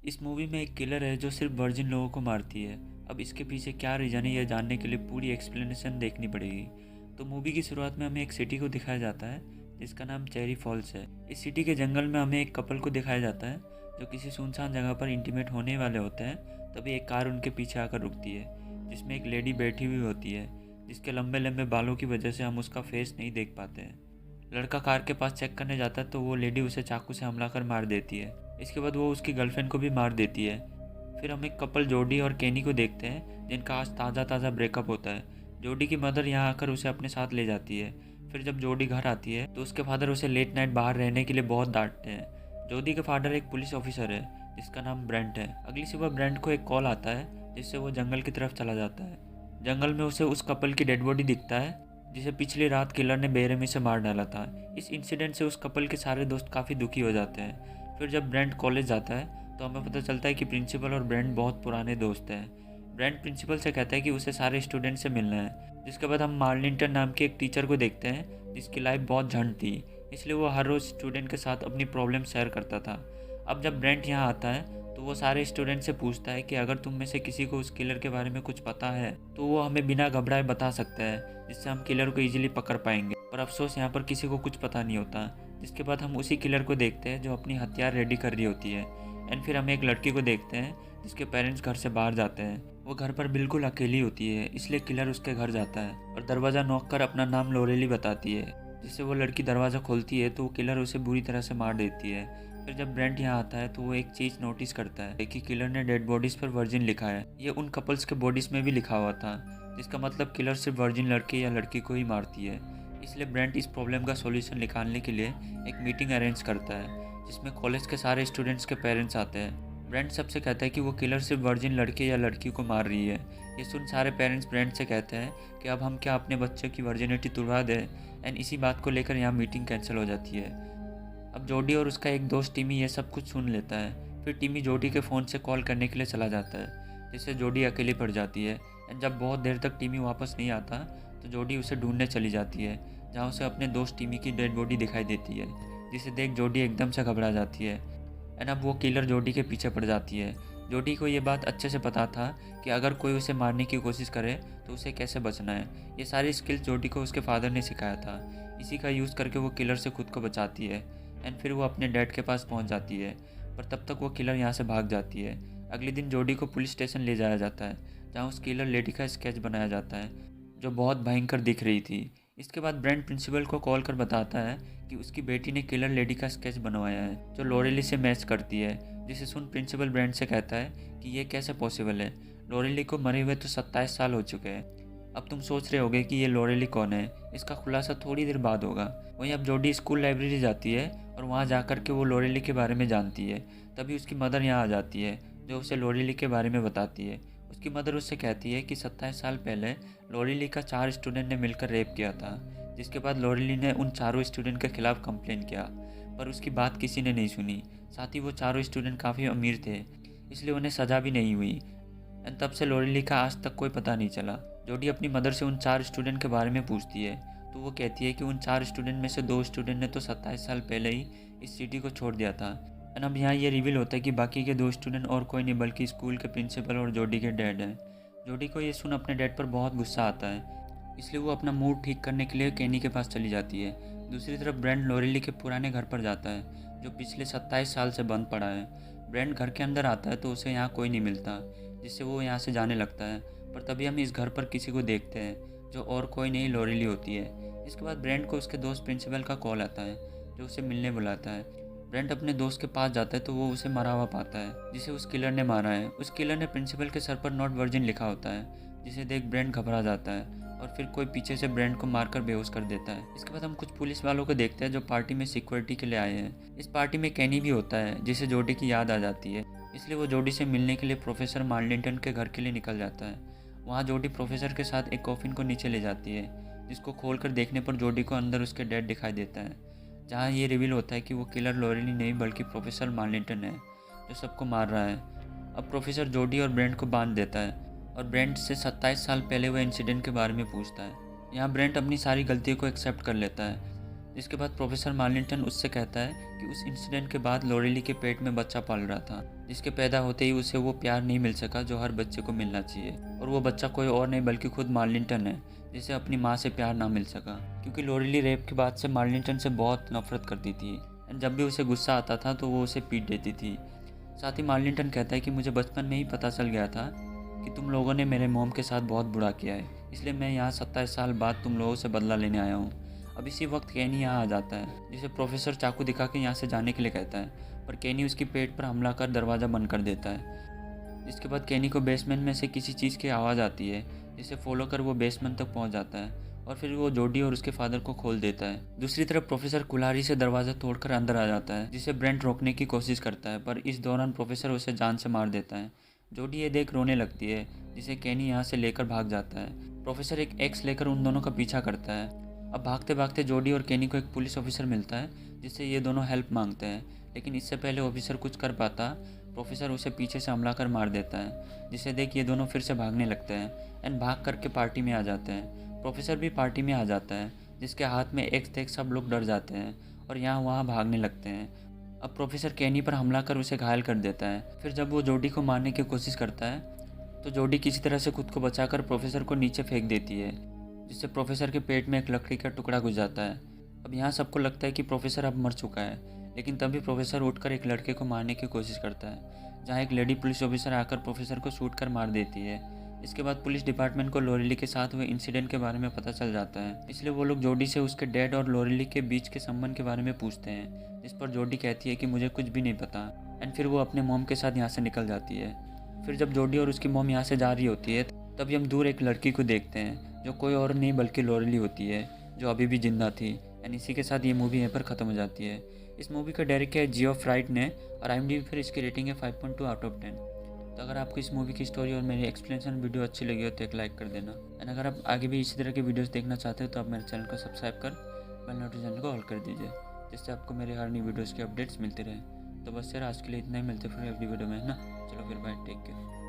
इस मूवी में एक किलर है जो सिर्फ वर्जिन लोगों को मारती है। अब इसके पीछे क्या रीज़न है, यह जानने के लिए पूरी एक्सप्लेनेशन देखनी पड़ेगी। तो मूवी की शुरुआत में हमें एक सिटी को दिखाया जाता है जिसका नाम चेरी फॉल्स है। इस सिटी के जंगल में हमें एक कपल को दिखाया जाता है जो किसी सुनसान जगह पर इंटीमेट होने वाले होते हैं। तभी एक कार उनके पीछे आकर रुकती है जिसमें एक लेडी बैठी हुई होती है जिसके लंबे लंबे बालों की वजह से हम उसका फेस नहीं देख पाते हैं। लड़का कार के पास चेक करने जाता है तो वो लेडी उसे चाकू से हमला कर मार देती है। इसके बाद वो उसकी गर्लफ्रेंड को भी मार देती है। फिर हम एक कपल जोडी और केनी को देखते हैं जिनका आज ताज़ा ताज़ा ब्रेकअप होता है। जोडी की मदर यहाँ आकर उसे अपने साथ ले जाती है। फिर जब जोडी घर आती है तो उसके फादर उसे लेट नाइट बाहर रहने के लिए बहुत डांटते हैं। जोडी के फादर एक पुलिस ऑफिसर है जिसका नाम ब्रेंट है। अगली सुबह ब्रेंट को एक कॉल आता है जिससे वो जंगल की तरफ चला जाता है। जंगल में उसे उस कपल की डेड बॉडी दिखता है जिसे पिछली रात किलर ने बेरहमी से मार डाला था। इस इंसिडेंट से उस कपल के सारे दोस्त काफ़ी दुखी हो जाते हैं। फिर जब ब्रेंट कॉलेज जाता है तो हमें पता चलता है कि प्रिंसिपल और ब्रेंट बहुत पुराने दोस्त हैं। ब्रेंट प्रिंसिपल से कहता है कि उसे सारे स्टूडेंट से मिलना है। जिसके बाद हम मार्लिंटन नाम के एक टीचर को देखते हैं जिसकी लाइफ बहुत झंड थी, इसलिए वो हर रोज़ स्टूडेंट के साथ अपनी प्रॉब्लम शेयर करता था। अब जब ब्रेंट यहाँ आता है तो वो सारे स्टूडेंट से पूछता है कि अगर तुम में से किसी को उस किलर के बारे में कुछ पता है तो वो हमें बिना घबराए बता सकता है, जिससे हम किलर को इजीली पकड़ पाएंगे। पर अफसोस यहाँ पर किसी को कुछ पता नहीं होता। जिसके बाद हम उसी किलर को देखते हैं जो अपनी हथियार रेडी कर रही होती है। एंड फिर हम एक लड़की को देखते हैं जिसके पेरेंट्स घर से बाहर जाते हैं। वो घर पर बिल्कुल अकेली होती है, इसलिए किलर उसके घर जाता है और दरवाज़ा नॉक कर अपना नाम लोरेली बताती है। जिससे वो लड़की दरवाज़ा खोलती है तो वो किलर उसे बुरी तरह से मार देती है। फिर जब ब्रेंट यहाँ आता है तो वो एक चीज़ नोटिस करता है कि किलर ने डेड बॉडीज़ पर वर्जिन लिखा है। ये उन कपल्स के बॉडीज़ में भी लिखा हुआ था, जिसका मतलब किलर सिर्फ वर्जिन लड़के या लड़की को ही मारती है। इसलिए ब्रेंट इस प्रॉब्लम का सॉल्यूशन निकालने के लिए एक मीटिंग अरेंज करता है जिसमें कॉलेज के सारे स्टूडेंट्स के पेरेंट्स आते हैं। ब्रेंट सबसे कहता है कि वो किलर सिर्फ वर्जिन लड़के या लड़की को मार रही है। ये सुन सारे पेरेंट्स ब्रेंट से कहते हैं कि अब हम क्या अपने बच्चे की वर्जिनिटी तुड़वा दें। एंड इसी बात को लेकर यहाँ मीटिंग कैंसिल हो जाती है। अब जोडी और उसका एक दोस्त टिमी ये सब कुछ सुन लेता है। फिर टिमी जोडी के फ़ोन से कॉल करने के लिए चला जाता है, जिससे जोडी अकेली पड़ जाती है। एंड जब बहुत देर तक टिमी वापस नहीं आता तो जोडी उसे ढूंढने चली जाती है, जहाँ उसे अपने दोस्त टिमी की डेड बॉडी दिखाई देती है, जिसे देख जोडी एकदम से घबरा जाती है। एंड अब वो किलर जोडी के पीछे पड़ जाती है। जोडी को ये बात अच्छे से पता था कि अगर कोई उसे मारने की कोशिश करे तो उसे कैसे बचना है। ये सारी स्किल्स जोडी को उसके फादर ने सिखाया था। इसी का यूज़ करके वो किलर से खुद को बचाती है। एंड फिर वो अपने डैड के पास पहुंच जाती है, पर तब तक वो किलर यहाँ से भाग जाती है। अगले दिन जोडी को पुलिस स्टेशन ले जाया जाता है, जहाँ उस किलर लेडी का स्केच बनाया जाता है जो बहुत भयंकर दिख रही थी। इसके बाद ब्रेंट प्रिंसिपल को कॉल कर बताता है कि उसकी बेटी ने किलर लेडी का स्केच बनवाया है जो लोरेली से मैच करती है। जिसे सुन प्रिंसिपल ब्रेंट से कहता है कि ये कैसे पॉसिबल है, लोरेली को मरे हुए तो 27 साल हो चुके हैं। अब तुम सोच रहे होगे कि ये लोरेली कौन है, इसका खुलासा थोड़ी देर बाद होगा। वहीं अब जोडी स्कूल लाइब्रेरी जाती है और वहाँ जाकर के वो लोरेली के बारे में जानती है। तभी उसकी मदर यहाँ आ जाती है जो उसे लोरेली के बारे में बताती है। उसकी मदर उससे कहती है कि 27 साल पहले लोरेली का 4 स्टूडेंट ने मिलकर रेप किया था, जिसके बाद लोरेली ने उन चारों स्टूडेंट के खिलाफ कंप्लेन किया, पर उसकी बात किसी ने नहीं सुनी। साथ ही वो चारों स्टूडेंट काफ़ी अमीर थे, इसलिए उन्हें सज़ा भी नहीं हुई। तब से लोरेली का आज तक कोई पता नहीं चला। जोडी अपनी मदर से उन 4 स्टूडेंट के बारे में पूछती है तो वो कहती है कि उन 4 स्टूडेंट में से 2 स्टूडेंट ने तो 27 साल पहले ही इस सिटी को छोड़ दिया था। एंड अब यहाँ ये रिवील होता है कि बाकी के 2 स्टूडेंट और कोई नहीं बल्कि स्कूल के प्रिंसिपल और जोडी के डैड हैं। जोडी को ये सुन अपने डैड पर बहुत गुस्सा आता है, इसलिए वो अपना मूड ठीक करने के लिए केनी के पास चली जाती है। दूसरी तरफ ब्रेंट लोरेली के पुराने घर पर जाता है जो पिछले 27 साल से बंद पड़ा है। ब्रेंट घर के अंदर आता है तो उसे यहाँ कोई नहीं मिलता, जिससे वो यहाँ से जाने लगता है। पर तभी हम इस घर पर किसी को देखते हैं जो और कोई नहीं लोरेली होती है। इसके बाद ब्रेंट को उसके दोस्त प्रिंसिपल का कॉल आता है जो उसे मिलने बुलाता है। ब्रेंट अपने दोस्त के पास जाता है तो वो उसे मरा हुआ पाता है जिसे उस किलर ने मारा है। उस किलर ने प्रिंसिपल के सर पर नॉट वर्जिन लिखा होता है, जिसे देख ब्रेंट घबरा जाता है और फिर कोई पीछे से ब्रेंट को मारकर बेहोश कर देता है। इसके बाद हम कुछ पुलिस वालों को देखते हैं जो पार्टी में सिक्योरिटी के लिए आए हैं। इस पार्टी में कैनी भी होता है जिसे जोडी की याद आ जाती है, इसलिए वो जोडी से मिलने के लिए प्रोफेसर मार्लिंटन के घर के लिए निकल जाता है। वहाँ जोडी प्रोफेसर के साथ एक कॉफिन को नीचे ले जाती है, जिसको खोलकर देखने पर जोडी को अंदर उसके डैड दिखाई देता है, जहाँ ये रिवील होता है कि वो किलर लोरेली नहीं बल्कि प्रोफेसर मार्लिंटन है जो सबको मार रहा है। अब प्रोफेसर जोडी और ब्रेंट को बांध देता है और ब्रेंट से 27 साल पहले हुए इंसिडेंट के बारे में पूछता है। यहाँ ब्रेंट अपनी सारी गलतियों को एक्सेप्ट कर लेता है जिसके बाद प्रोफेसर मार्लिंगटन उससे कहता है कि उस इंसिडेंट के बाद लॉरेली के पेट में बच्चा पल रहा था, जिसके पैदा होते ही उसे वो प्यार नहीं मिल सका जो हर बच्चे को मिलना चाहिए। और वो बच्चा कोई और नहीं बल्कि खुद मार्लिंगटन है, जिसे अपनी माँ से प्यार ना मिल सका, क्योंकि लॉरेली रेप के बाद से मार्लिंगटन से बहुत नफरत करती थी। एंड जब भी उसे गुस्सा आता था तो वो उसे पीट देती थी। साथ ही मार्लिंगटन कहता है कि मुझे बचपन में ही पता चल गया था कि तुम लोगों ने मेरे मॉम के साथ बहुत बुरा किया है, इसलिए मैं यहाँ 27 साल बाद तुम लोगों से बदला लेने आया हूँ। अब इसी वक्त केनी यहाँ आ जाता है, जिसे प्रोफेसर चाकू दिखा के यहाँ से जाने के लिए कहता है, पर केनी उसकी पेट पर हमला कर दरवाज़ा बंद कर देता है। इसके बाद केनी को बेसमेंट में से किसी चीज़ की आवाज़ आती है, जिसे फॉलो कर वो बेसमेंट तक पहुँच जाता है और फिर वो जोडी और उसके फादर को खोल देता है। दूसरी तरफ प्रोफेसर कुल्हाड़ी से दरवाज़ा तोड़कर अंदर आ जाता है, जिसे ब्रेंट रोकने की कोशिश करता है, पर इस दौरान प्रोफेसर उसे जान से मार देता है। जोडी ये देख रोने लगती है, जिसे केनी यहाँ से लेकर भाग जाता है। प्रोफेसर एक एक्स लेकर उन दोनों का पीछा करता है। अब भागते भागते जोडी और केनी को एक पुलिस ऑफिसर मिलता है, जिससे ये दोनों हेल्प मांगते हैं, लेकिन इससे पहले ऑफिसर कुछ कर पाता, प्रोफेसर उसे पीछे से हमला कर मार देता है, जिसे देख ये दोनों फिर से भागने लगते हैं एंड भाग करके पार्टी में आ जाते हैं। प्रोफेसर भी पार्टी में आ जाता है, जिसके हाथ में एक्स देख सब लोग डर जाते हैं और यहाँ वहाँ भागने लगते हैं। अब प्रोफेसर केनी पर हमला कर उसे घायल कर देता है। फिर जब वो जोडी को मारने की कोशिश करता है तो जोडी किसी तरह से खुद को बचाकर प्रोफेसर को नीचे फेंक देती है, जिससे प्रोफेसर के पेट में एक लकड़ी का टुकड़ा घुस जाता है। अब यहाँ सबको लगता है कि प्रोफेसर अब मर चुका है, लेकिन तभी प्रोफेसर उठकर एक लड़के को मारने की कोशिश करता है, जहाँ एक लेडी पुलिस ऑफिसर आकर प्रोफेसर को शूट कर मार देती है। इसके बाद पुलिस डिपार्टमेंट को लॉरेली के साथ हुए इंसिडेंट के बारे में पता चल जाता है, इसलिए वो लोग जोडी से उसके डैड और लॉरेली के बीच के संबंध के बारे में पूछते हैं, जिस पर जोडी कहती है कि मुझे कुछ भी नहीं पता। एंड फिर वो अपने मॉम के साथ यहाँ से निकल जाती है। फिर जब जोडी और उसकी मॉम यहाँ से जा रही होती है, तभी हम दूर एक लड़की को देखते हैं, जो कोई और नहीं बल्कि लॉरेली होती है, जो अभी भी जिंदा थी। एंड इसी के साथ ये मूवी यहाँ पर ख़त्म हो जाती है। इस मूवी का डायरेक्ट किया है जियोफ राइट ने और IMDb पर इसकी रेटिंग है 5.2 आउट ऑफ 10। तो अगर आपको इस मूवी की स्टोरी और मेरी एक्सप्लेनेशन वीडियो अच्छी लगी हो तो एक लाइक कर देना। एंड अगर आप आगे भी इसी तरह के वीडियोस देखना चाहते हो तो आप मेरे चैनल को सब्सक्राइब कर बेल नोटिफिकेशन को ऑल कर दीजिए, जिससे आपको मेरे हर नई वीडियोस की अपडेट्स मिलते रहे। तो बस यार आज के लिए इतना ही, मिलते फिर अगली वीडियो में, है ना। चलो फिर बाय, टेक केयर।